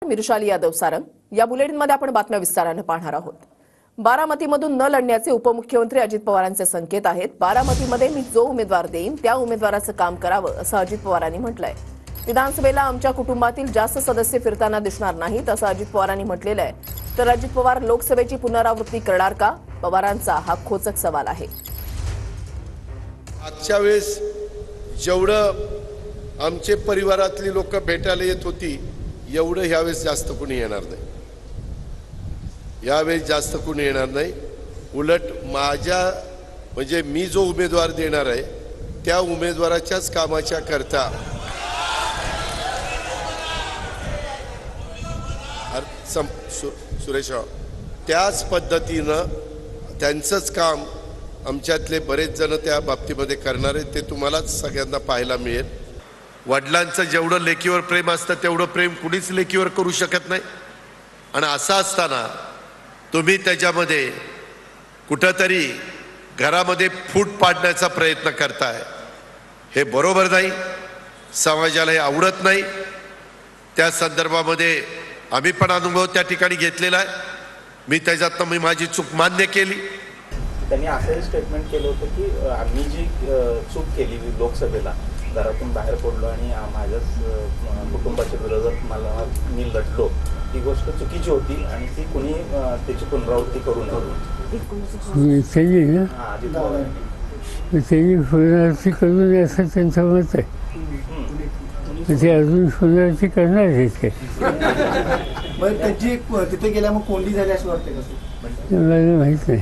मिरुशाली यादव सारंग। या बुलेटिनमध्ये आपण बातम्या विस्ताराने पाहणार आहोत। बारामतीमधून न लढण्याचे उपमुख्यमंत्री अजित पवारांचे संकेत आहेत। बारामतीमध्ये मी जो उमेदवार देईन त्या उमेदवाराचं काम करावं असं अजित पवारांनी म्हटलंय। विधानसभेला आमच्या कुटुंबातील जास्त सदस्य फिरताना दिसणार नाहीत असं अजित पवारांनी म्हटलेलं आहे। तर अजित पवार लोकसभेची पुनरावृत्ती करणार का? पवारांचा हा खोचक सवाल आहे। आजच्या वेळेस जेवढं आमचे परिवारातली लोक भेटायला येत होती एवढं ह्यावेळेस जास्त कोणी येणार नाही। यावेळेस जास्त कोणी येणार नाही। उलट माझ्या म्हणजे मी जो उमेदवार देणार आहे त्या उमेदवाराच्याच कामाच्या करता सुरेश त्याच पद्धतीनं त्यांचंच काम आमच्यातले बरेच जण त्या बाबतीमध्ये करणार आहेत। ते तुम्हालाच सगळ्यांना पाहायला मिळेल। वडिलांचं जेवढं लेकीवर प्रेम असतं तेवढं प्रेम कुणीच लेकीवर करू शकत नाही। आणि असं असताना तुम्ही त्याच्यामध्ये कुठंतरी घरामध्ये फूट पाडण्याचा प्रयत्न करताय, हे बरोबर नाही। समाजाला हे आवडत नाही। त्या संदर्भामध्ये आम्ही पण अनुभव त्या ठिकाणी घेतलेला आहे। मी त्याच्यातनं मी माझी चूक मान्य केली। त्यांनी असंही स्टेटमेंट केलं होतं की आम्ही जी चूक केली लोकसभेला घरातून बाहेर पडलो आणि माझ्याच कुटुंबाच्या विरोधात मी लढलो, ती गोष्ट चुकीची होती आणि ती कुणी त्याची पुनरावृत्ती करू नये। त्यांनी पुनरावृत्ती करू नये असं त्यांचं मत आहे। ते अजून पुनरावृत्ती करणार आहेत त्यांची तिथे गेल्या मग कोंडी झाली असं वाटतं का? मला माहित नाही।